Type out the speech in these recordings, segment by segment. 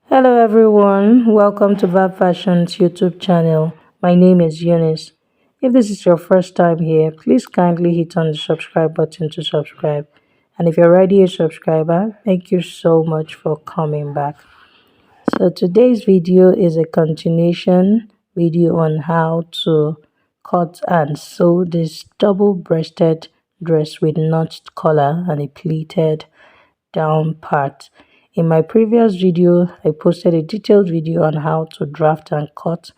Hello everyone, welcome to Vibe Fashion's YouTube channel. My name is Eunice. If this is your first time here, please kindly hit on the subscribe button to subscribe. And if you're already a subscriber, thank you so much for coming back. So today's video is a continuation video on how to cut and sew this double-breasted dress with notched collar and a pleated down part. In my previous video, I posted a detailed video on how to draft and cut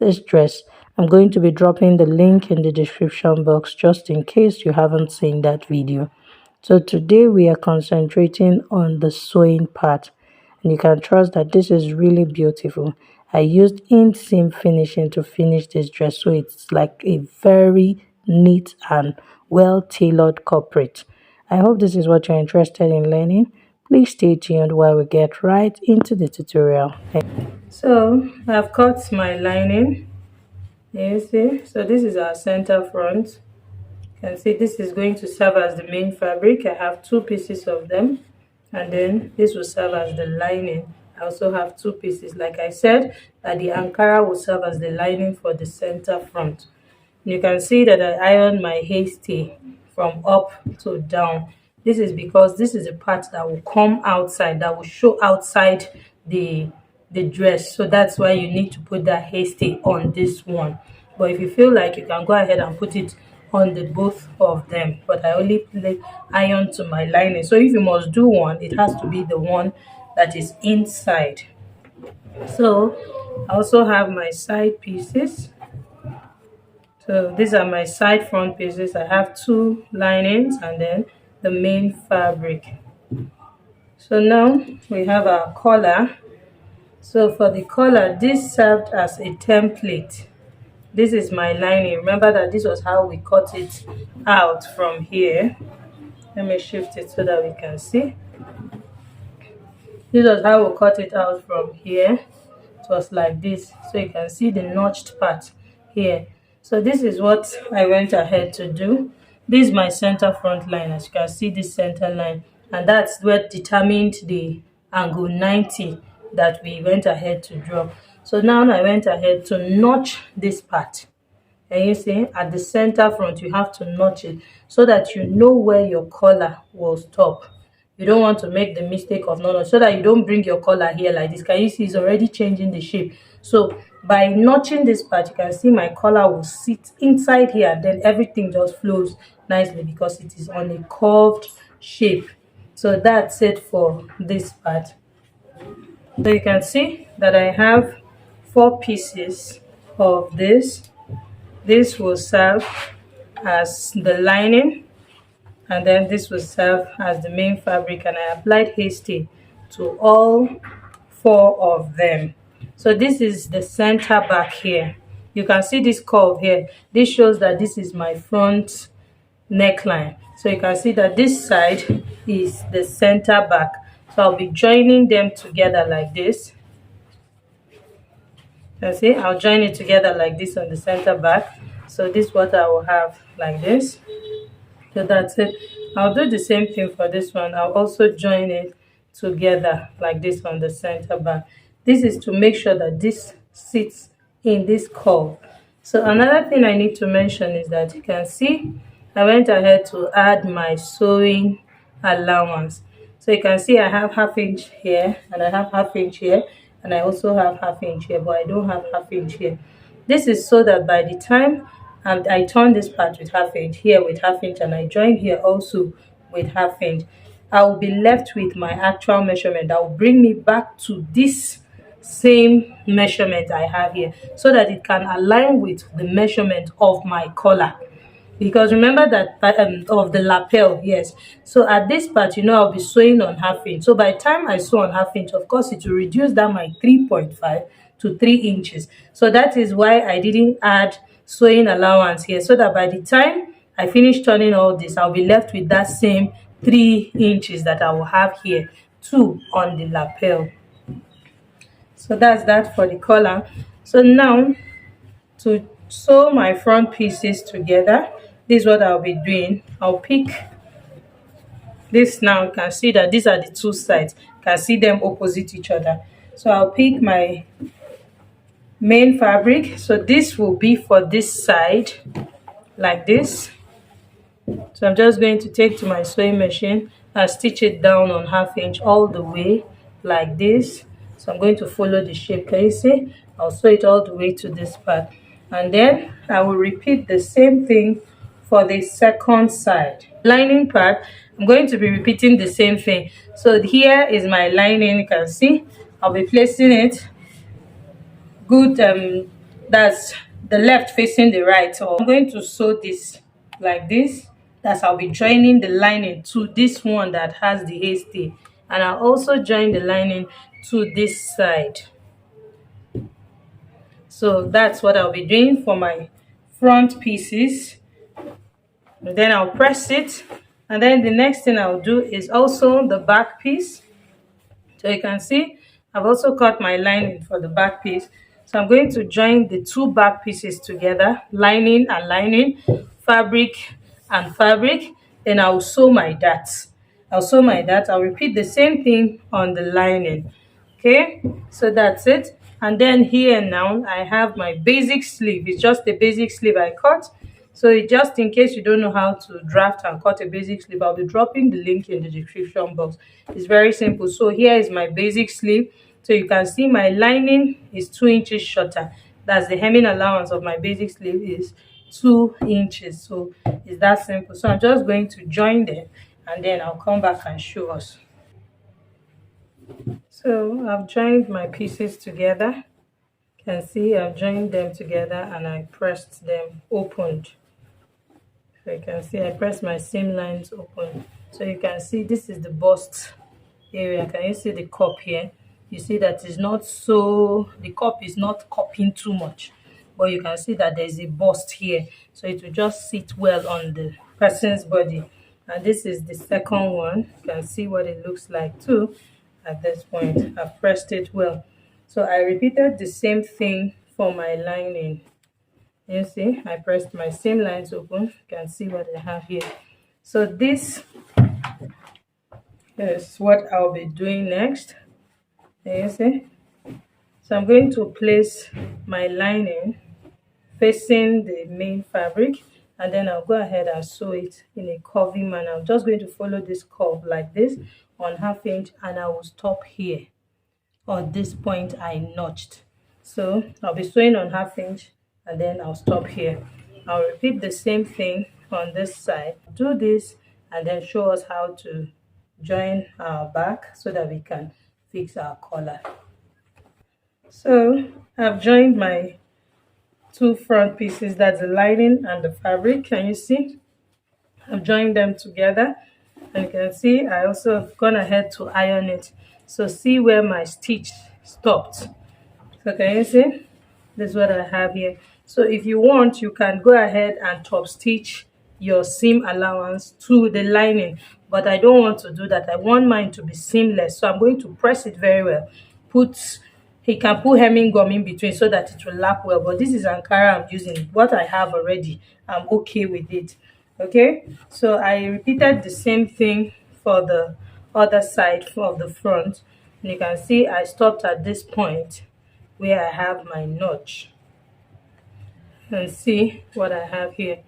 this dress. I'm going to be dropping the link in the description box just in case you haven't seen that video. So today we are concentrating on the sewing part, and you can trust that this is really beautiful. I used inseam finishing to finish this dress, so it's like a very neat and well tailored corporate. I hope this is what you're interested in learning. Please stay tuned while we get right into the tutorial. So I've cut my lining. You see, so this is our center front. You can see this is going to serve as the main fabric. I have two pieces of them, and then this will serve as the lining. I also have two pieces. Like I said, that the Ankara will serve as the lining for the center front. You can see that I ironed my hasty from up to down. This is because this is a part that will come outside, that will show outside the dress. So that's why you need to put that hasty on this one. But if you feel like, you can go ahead and put it on the both of them. But I only iron to my lining. So if you must do one, it has to be the one that is inside. So I also have my side pieces. So these are my side front pieces. I have two linings and then the main fabric. So now we have our collar. So for the collar, this served as a template. This is my lining. Remember that this was how we cut it out from here. Let me shift it so that we can see. This was how we cut it out from here. It was like this. So you can see the notched part here. So this is what I went ahead to do. This is my center front line. As you can see, this center line, and that's what determined the angle 90 that we went ahead to draw. So now I went ahead to notch this part. And you see, at the center front, you have to notch it so that you know where your collar will stop. You don't want to make the mistake of not, so that you don't bring your collar here like this. Can you see it's already changing the shape? So by notching this part, you can see my collar will sit inside here, and then everything just flows nicely because it is on a curved shape. So that's it for this part. So you can see that I have 4 pieces of this. This will serve as the lining, and then this will serve as the main fabric, and I applied hasty to all 4 of them. So this is the center back here. You can see this curve here. This shows that this is my front neckline. So you can see that this side is the center back. So I'll be joining them together like this. You see, I'll join it together like this on the center back. So this is what I will have like this. So that's it. I'll do the same thing for this one. I'll also join it together like this on the center back. This is to make sure that this sits in this curve. So another thing I need to mention is that you can see I went ahead to add my sewing allowance. So you can see I have 1/2 inch here, and I have 1/2 inch here, and I also have 1/2 inch here, but I don't have 1/2 inch here. This is so that by the time I turn this part with 1/2 inch, here with 1/2 inch, and I join here also with 1/2 inch, I will be left with my actual measurement that will bring me back to this same measurement I have here, so that it can align with the measurement of my collar. Because remember that of the lapel, yes. So at this part, I'll be sewing on 1/2 inch. So by the time I sew on 1/2 inch, of course, it will reduce down my 3.5 to 3 inches. So that is why I didn't add sewing allowance here, so that by the time I finish turning all this, I'll be left with that same 3 inches that I will have here too on the lapel. So that's that for the collar. So now to sew my front pieces together, this is what I'll be doing. I'll pick this now. You can see that these are the two sides. You can see them opposite each other. So I'll pick my main fabric. So this will be for this side, like this. So I'm just going to take to my sewing machine and stitch it down on 1/2 inch all the way, like this. So I'm going to follow the shape. Can you see? I'll sew it all the way to this part, and then I will repeat the same thing for the second side. Lining part, I'm going to be repeating the same thing. So here is my lining. You can see I'll be placing it good, that's the left facing the right. So I'm going to sew this like this. That's, I'll be joining the lining to this one that has the hasty, and I'll also join the lining to this side. So that's what I'll be doing for my front pieces. And then I'll press it, and then the next thing I'll do is also the back piece. So you can see I've also cut my lining for the back piece. So I'm going to join the two back pieces together, lining and lining, fabric and fabric. Then I'll sew my darts. I'll sew my darts. I'll repeat the same thing on the lining. Okay, so that's it. And then here now I have my basic sleeve. It's just a basic sleeve I cut. So just in case you don't know how to draft and cut a basic sleeve, I'll be dropping the link in the description box. It's very simple. So here is my basic sleeve. So you can see my lining is 2 inches shorter. That's the hemming allowance of my basic sleeve is 2 inches. So it's that simple. So I'm just going to join them, and then I'll come back and show us. So I've joined my pieces together. You can see I've joined them together and I pressed them opened. So you can see I pressed my seam lines open. So you can see this is the bust area. Can you see the cup here? You see that it's not so, the cup is not cupping too much, but you can see that there's a bust here, so it will just sit well on the person's body. And this is the second one. You can see what it looks like too. At this point I've pressed it well. So I repeated the same thing for my lining. You see I pressed my seam lines open. You can see what I have here. So this is what I'll be doing next. You see, so I'm going to place my lining facing the main fabric, and then I'll go ahead and sew it in a curvy manner. I'm just going to follow this curve like this on 1/2 inch, and I will stop here on this point I notched. So I'll be sewing on 1/2 inch, and then I'll stop here. I'll repeat the same thing on this side. Do this and then show us how to join our back so that we can fix our collar. So I've joined my two front pieces, that's the lining and the fabric. Can you see? I've joined them together, and you can see I also have gone ahead to iron it. So see where my stitch stopped. So can you see? This is what I have here. So if you want, you can go ahead and top stitch your seam allowance to the lining, but I don't want to do that. I want mine to be seamless, so I'm going to press it very well. He can put hemming gum in between so that it will lap well, but this is Ankara I'm using. What I have already, I'm okay with it. Okay, so I repeated the same thing for the other side of the front, and you can see I stopped at this point where I have my notch, and see what I have here.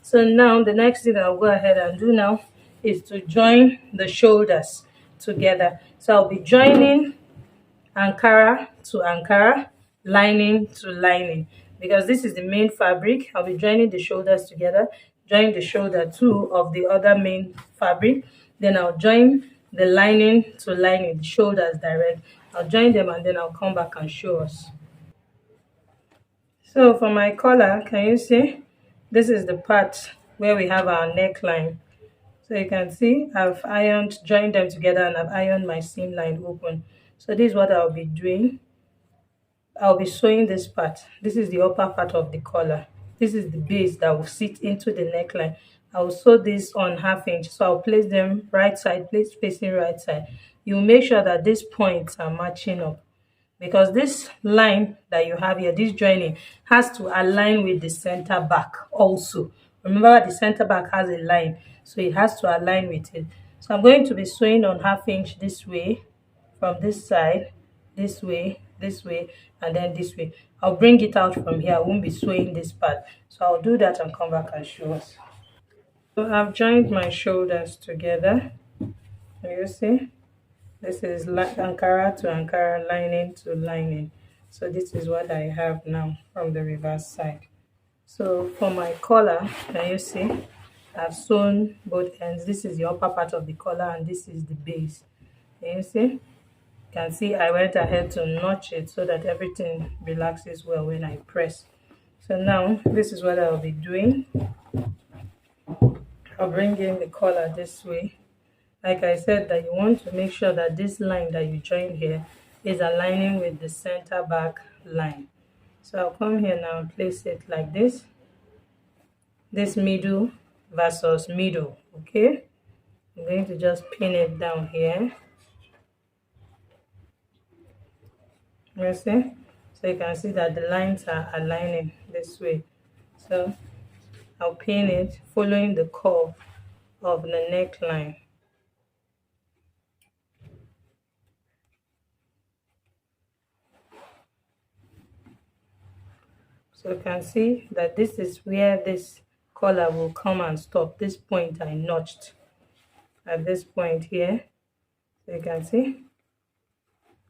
So now the next thing I'll go ahead and do now is to join the shoulders together. So I'll be joining Ankara to Ankara, lining to lining, because this is the main fabric. I'll be joining the shoulders together, join the shoulder two of the other main fabric, then I'll join the lining to lining, the shoulders direct. I'll join them and then I'll come back and show us. So for my collar, can you see? This is the part where we have our neckline. So you can see I've joined them together, and I've ironed my seam line open. So this is what I'll be doing. I'll be sewing this part. This is the upper part of the collar. This is the base that will sit into the neckline. I will sew this on 1/2 inch. So I'll place them right side, place facing right side. You make sure that these points are matching up, because this line that you have here, this joining, has to align with the center back also. Remember, the center back has a line, so it has to align with it. So I'm going to be sewing on 1/2 inch this way from this side, this way, and then this way. I'll bring it out from here. I won't be sewing this part, so I'll do that and come back and show us. So I've joined my shoulders together. You see, this is Ankara to Ankara, lining to lining. So this is what I have now from the reverse side. So for my collar, can you see, I've sewn both ends. This is the upper part of the collar and this is the base. Can you see? You can see I went ahead to notch it so that everything relaxes well when I press. So now this is what I'll be doing. I'll bring in the collar this way. Like I said, that you want to make sure that this line that you join here is aligning with the center back line. So I'll come here now and place it like this middle versus middle. Okay, I'm going to just pin it down here. You see, so you can see that the lines are aligning this way. So I'll pin it following the curve of the neckline. So you can see that this is where this collar will come and stop. This point I notched at this point here. So you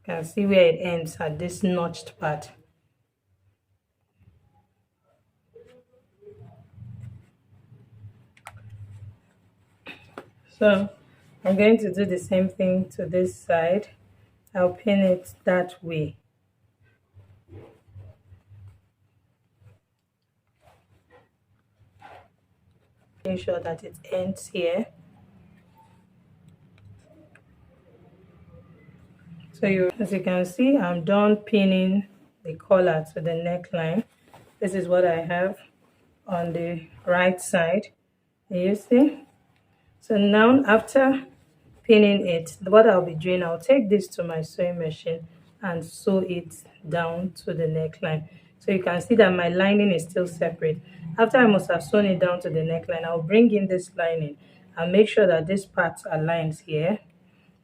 can see where it ends at this notched part. So I'm going to do the same thing to this side. I'll pin it that way. Make sure that it ends here. So as you can see, I'm done pinning the collar to the neckline. This is what I have on the right side. You see? So now after pinning it, what I'll be doing, I'll take this to my sewing machine and sew it down to the neckline. So you can see that my lining is still separate. After I must have sewn it down to the neckline, I'll bring in this lining and make sure that this part aligns here,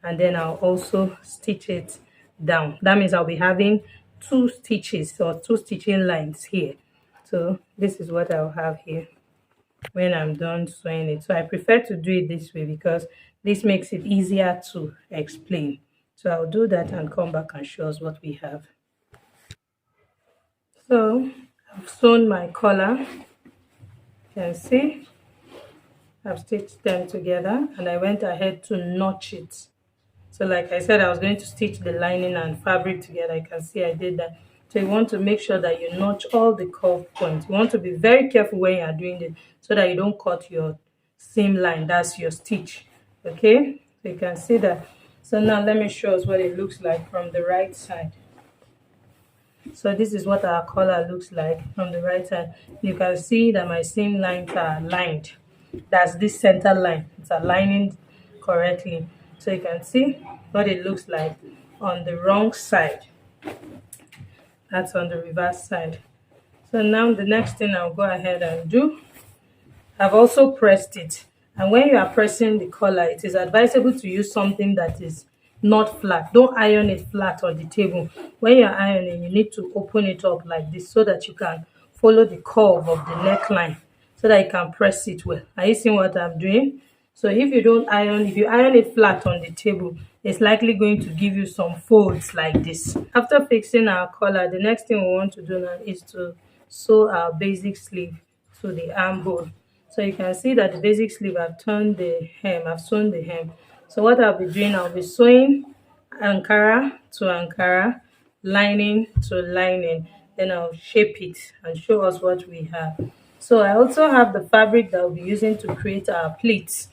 and then I'll also stitch it down. That means I'll be having two stitches or two stitching lines here. So this is what I'll have here when I'm done sewing it. So I prefer to do it this way because this makes it easier to explain. So I'll do that and come back and show us what we have. So I've sewn my collar. You can see I've stitched them together and I went ahead to notch it. So like I said, I was going to stitch the lining and fabric together. You can see I did that. So you want to make sure that you notch all the curve points. You want to be very careful when you are doing it so that you don't cut your seam line. That's your stitch. Okay, so you can see that. So now let me show us what it looks like from the right side. So this is what our collar looks like from the right side. You can see that my seam lines are aligned. That's this center line. It's aligning correctly. So you can see what it looks like on the wrong side. That's on the reverse side. So now the next thing I'll go ahead and do, I've also pressed it. And when you are pressing the collar, it is advisable to use something that is not flat. Don't iron it flat on the table. When you're ironing, you need to open it up like this so that you can follow the curve of the neckline so that you can press it well. Are you seeing what I'm doing? So if you iron it flat on the table, it's likely going to give you some folds like this. After fixing our collar, the next thing we want to do now is to sew our basic sleeve to the armhole. So you can see that the basic sleeve, I've turned the hem, I've sewn the hem. So what I'll be doing, I'll be sewing Ankara to Ankara, lining to lining. Then I'll shape it and show us what we have. So I also have the fabric that I'll be using to create our pleats.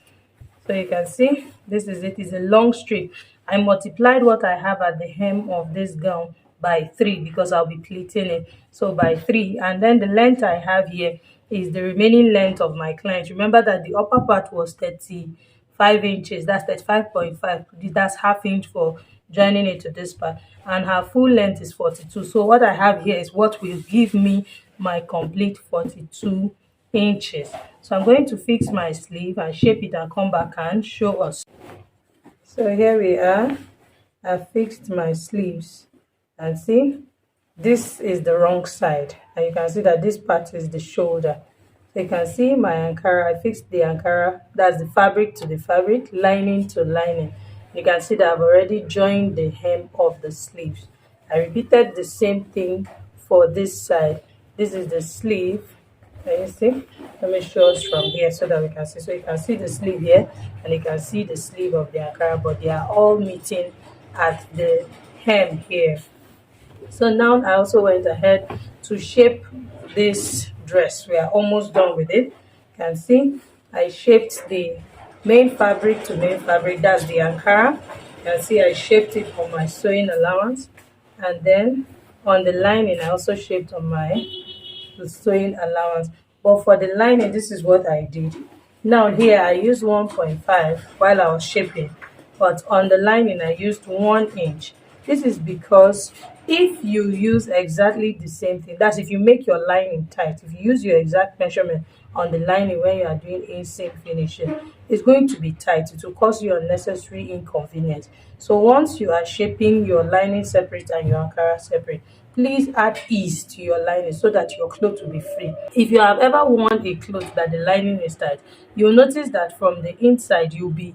So you can see this is it. It's a long strip. I multiplied what I have at the hem of this gown by 3 because I'll be pleating it. So by 3, and then the length I have here is the remaining length of my client. Remember that the upper part was 35 inches. That's 35.5. That's half inch for joining it to this part, and her full length is 42. So what I have here is what will give me my complete 42 inches. So I'm going to fix my sleeve and shape it and come back and show us. So here we are. I fixed my sleeves. And see, this is the wrong side, and you can see that this part is the shoulder. So you can see my ankara, I fixed the ankara, that's the fabric to the fabric, lining to lining. You can see that I've already joined the hem of the sleeves. I repeated the same thing for this side. This is the sleeve. Can you see? Let me show us from here so that we can see. So you can see the sleeve here, and you can see the sleeve of the ankara, but they are all meeting at the hem here. So now I also went ahead to shape this dress. We are almost done with it. You can see I shaped the main fabric to main fabric, that's the ankara. You can see I shaped it on my sewing allowance, and then on the lining I also shaped on my sewing allowance. But for the lining, this is what I did. Now here I used 1.5 while I was shaping, but on the lining I used 1 inch. This is because if you use exactly the same thing, that's if you make your lining tight, if you use your exact measurement on the lining when you are doing inseam finishing, it's going to be tight. It will cause you unnecessary inconvenience. So once you are shaping your lining separate and your ankara separate, please add ease to your lining so that your cloth will be free. If you have ever worn a cloth that the lining is tight, you'll notice that from the inside you'll be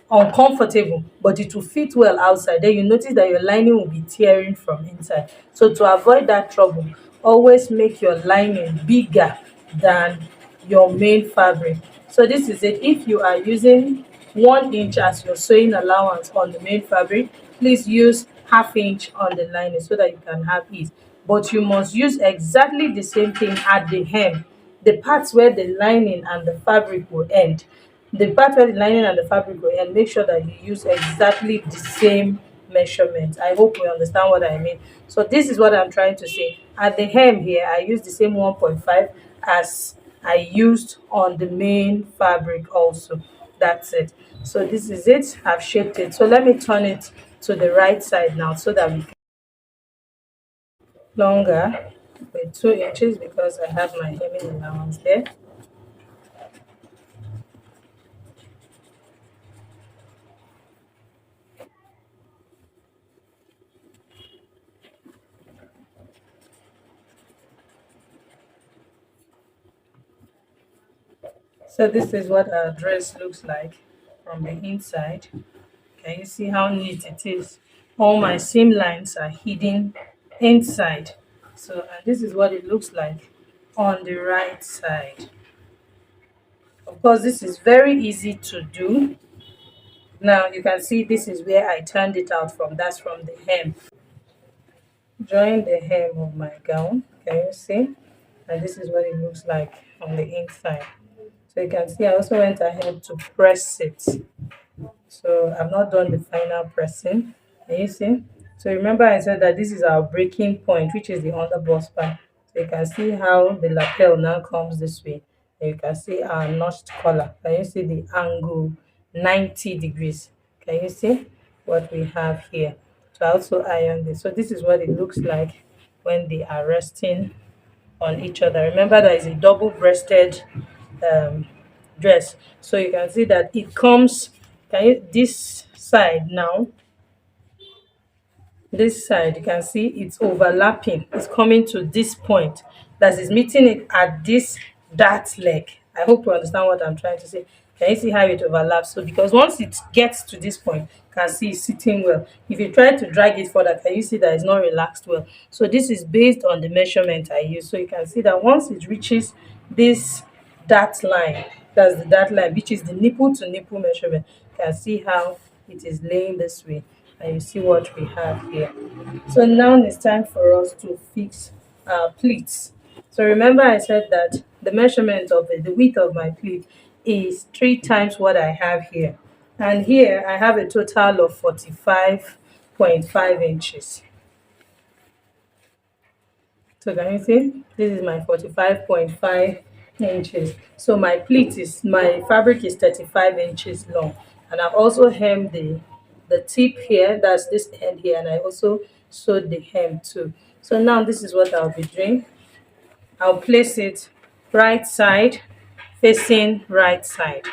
uncomfortable, but it will fit well outside. Then you notice that your lining will be tearing from inside. So to avoid that trouble, always make your lining bigger than your main fabric. So this is it. If you are using 1 inch as your sewing allowance on the main fabric, please use ½ inch on the lining so that you can have ease. But you must use exactly the same thing at the hem, the parts where the lining and the fabric will end. The part where the lining and the fabric will end, make sure that you use exactly the same measurement. I hope we understand what I mean. So this is what I'm trying to say. At the hem here, I used the same 1.5 as I used on the main fabric also. That's it. So this is it. I've shaped it. So let me turn it to the right side now so that we can longer with 2 inches because I have my hemming allowance there. So this is what our dress looks like from the inside. Can you see how neat it is? All my seam lines are hidden inside. So and this is what it looks like on the right side. Of course, this is very easy to do. Now you can see this is where I turned it out from. That's from the hem. Join the hem of my gown. Can you see? And this is what it looks like on the inside. So you can see I also went ahead to press it. So I've not done the final pressing. Can you see? So remember I said that this is our breaking point, which is the underbust part. So you can see how the lapel now comes this way. And you can see our notched collar. Can you see the angle 90 degrees? Can you see what we have here? So I also iron this. So this is what it looks like when they are resting on each other. Remember that is a double-breasted um, dress, so you can see that it comes. Can you this side now? This side you can see it's overlapping. It's coming to this point. That is meeting it at this dart leg. I hope you understand what I'm trying to say. Can you see how it overlaps? So because once it gets to this point, you can see it's sitting well. If you try to drag it further, can you see that it's not relaxed well? So this is based on the measurement I use. So you can see that once it reaches this dart line, that's the dart line, which is the nipple to nipple measurement, you can see how it is laying this way, and you see what we have here. So now it's time for us to fix our pleats. So remember I said that the measurement of the width of my pleat is 3 times what I have here, and here I have a total of 45.5 inches. So can you see? This is my 45.5 inches. So my pleat is, my fabric is 35 inches long. And I've also hemmed the tip here, that's this end here, and I also sewed the hem too. So now this is what I'll be doing. I'll place it right side facing right side.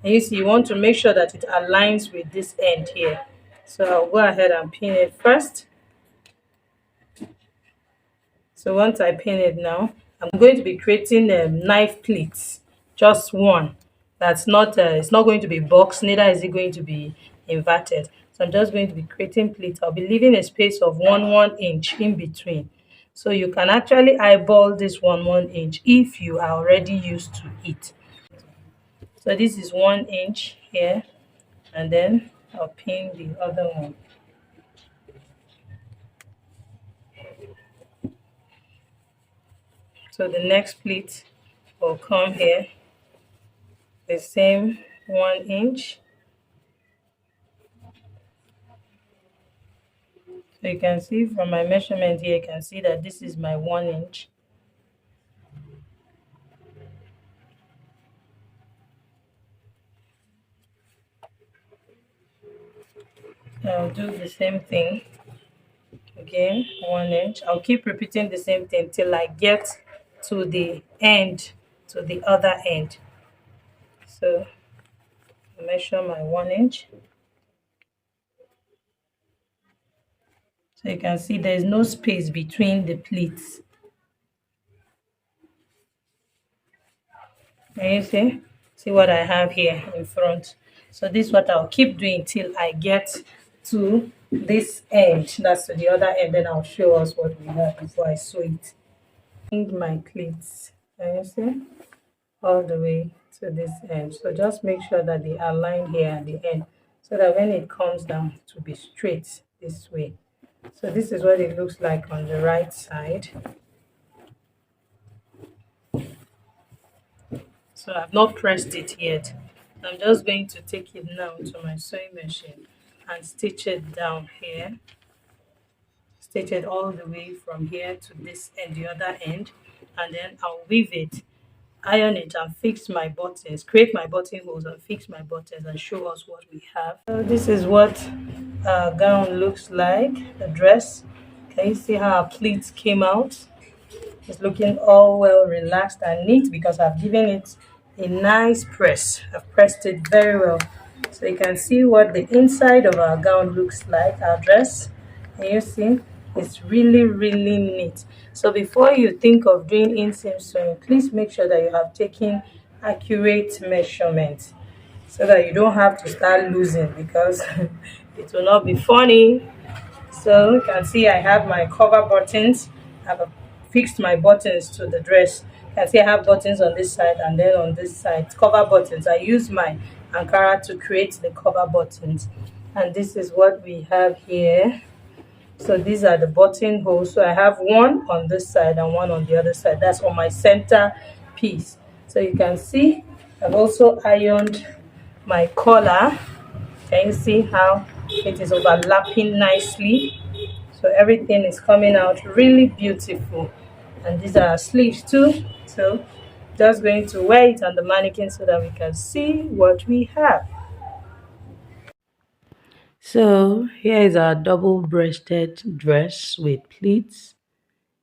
And you see, you want to make sure that it aligns with this end here. So I'll go ahead and pin it first. So once I pin it now, I'm going to be creating knife pleats, just one. That's not, it's not going to be boxed, neither is it going to be inverted. So I'm just going to be creating pleats. I'll be leaving a space of 1 inch in between. So you can actually eyeball this 1 inch if you are already used to it. So this is 1 inch here, and then I'll pin the other one. So the next pleat will come here, the same 1 inch. So you can see from my measurement here, you can see that this is my 1 inch. I'll do the same thing again, 1 inch. I'll keep repeating the same thing till I get to the end, to the other end. So measure my 1 inch. So you can see there's no space between the pleats. Can you see? See what I have here in front. So this is what I'll keep doing till I get to this end. That's to the other end. Then I'll show us what we have before I sew it. My pleats. Can you see? All the way to this end. So just make sure that they align here at the end, so that when it comes down to be straight this way. So this is what it looks like on the right side. So I've not pressed it yet. I'm just going to take it now to my sewing machine and stitch it down here. Stitch it all the way from here to this end, the other end, and then I'll weave it, iron it, and fix my buttons, create my buttonholes and fix my buttons, and show us what we have. So this is what our gown looks like, the dress. Can you see how our pleats came out? It's looking all well relaxed and neat because I've given it a nice press. I've pressed it very well. So you can see what the inside of our gown looks like, our dress. Can you see? It's really, really neat. So before you think of doing inseam sewing, please make sure that you have taken accurate measurements so that you don't have to start losing, because it will not be funny. So you can see I have my cover buttons. I've fixed my buttons to the dress. You can see I have buttons on this side, and then on this side, cover buttons. I use my Ankara to create the cover buttons. And this is what we have here. So these are the buttonholes. So I have one on this side and one on the other side. That's on my center piece. So you can see I've also ironed my collar. Can you see how it is overlapping nicely? So everything is coming out really beautiful. And these are our sleeves too. So just going to wear it on the mannequin so that we can see what we have. So here is our double-breasted dress with pleats.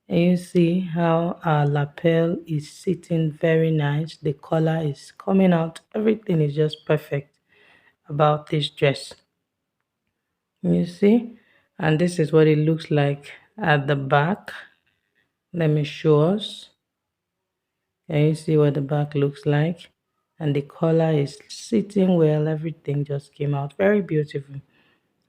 And you see how our lapel is sitting very nice. The collar is coming out. Everything is just perfect about this dress. You see? And this is what it looks like at the back. Let me show us. Can you see what the back looks like? And the collar is sitting well. Everything just came out very beautiful.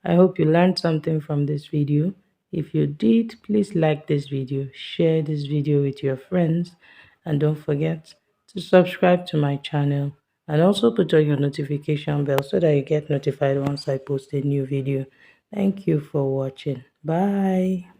I hope you learned something from this video. If you did, please like this video, share this video with your friends, and don't forget to subscribe to my channel, and also put on your notification bell so that you get notified once I post a new video. Thank you for watching. Bye.